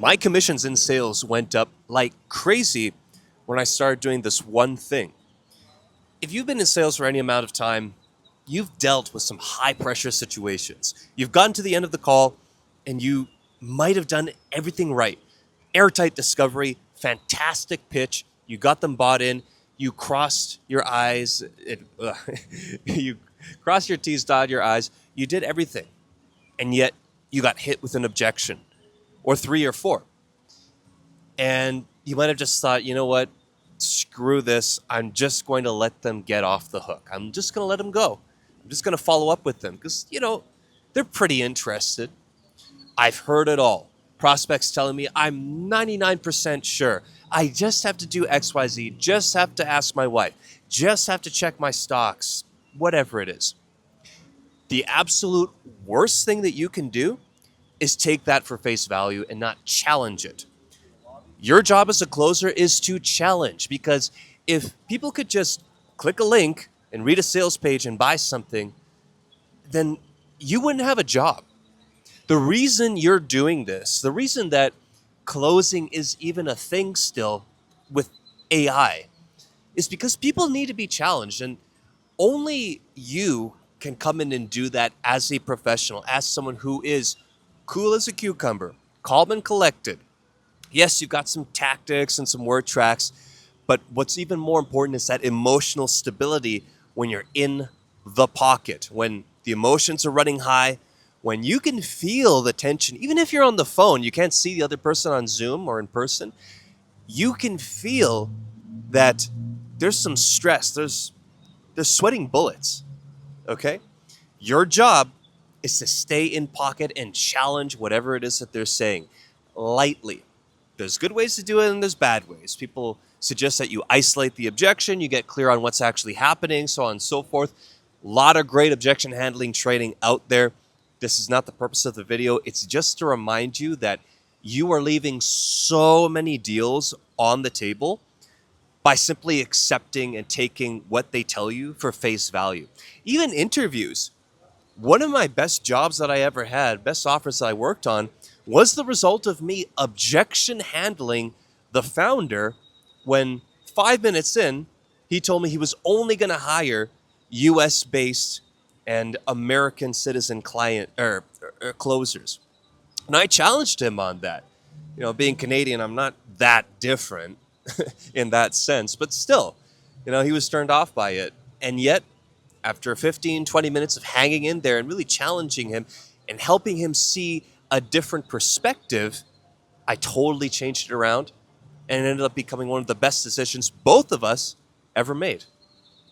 My commissions in sales went up like crazy when I started doing this one thing. If you've been in sales for any amount of time, you've dealt with some high pressure situations. You've gotten to the end of the call and you might have done everything right. Airtight discovery, fantastic pitch. You got them bought in. You crossed your eyes. You crossed your T's, dotted your I's. You did everything. And yet you got hit with an objection or three or four. And you might have just thought, you know what? Screw this. I'm just going to let them get off the hook. I'm just going to let them go. I'm just going to follow up with them because, they're pretty interested. I've heard it all. Prospects telling me I'm 99% sure. I just have to do XYZ, just have to ask my wife, just have to check my stocks, whatever it is. The absolute worst thing that you can do is take that for face value and not challenge it. Your job as a closer is to challenge because if people could just click a link and read a sales page and buy something, then you wouldn't have a job. The reason you're doing this, the reason that closing is even a thing still with AI, is because people need to be challenged. And only you can come in and do that as a professional, as someone who is cool as a cucumber, calm and collected. Yes, you've got some tactics and some word tracks, but what's even more important is that emotional stability when you're in the pocket, when the emotions are running high, when you can feel the tension, even if you're on the phone, you can't see the other person on Zoom or in person, you can feel that there's some stress, there's sweating bullets, okay? Your job is to stay in pocket and challenge whatever it is that they're saying lightly. There's good ways to do it and there's bad ways. People suggest that you isolate the objection, you get clear on what's actually happening, so on and so forth. A lot of great objection handling training out there. This is not the purpose of the video. It's just to remind you that you are leaving so many deals on the table by simply accepting and taking what they tell you for face value. Even interviews. One of my best jobs that I ever had, best offers that I worked on, was the result of me objection handling the founder when 5 minutes in, he told me he was only going to hire US based and American citizen client or closers. And I challenged him on that. Being Canadian, I'm not that different in that sense, but still, he was turned off by it. And yet, after 15, 20 minutes of hanging in there and really challenging him and helping him see a different perspective, I totally changed it around and it ended up becoming one of the best decisions both of us ever made.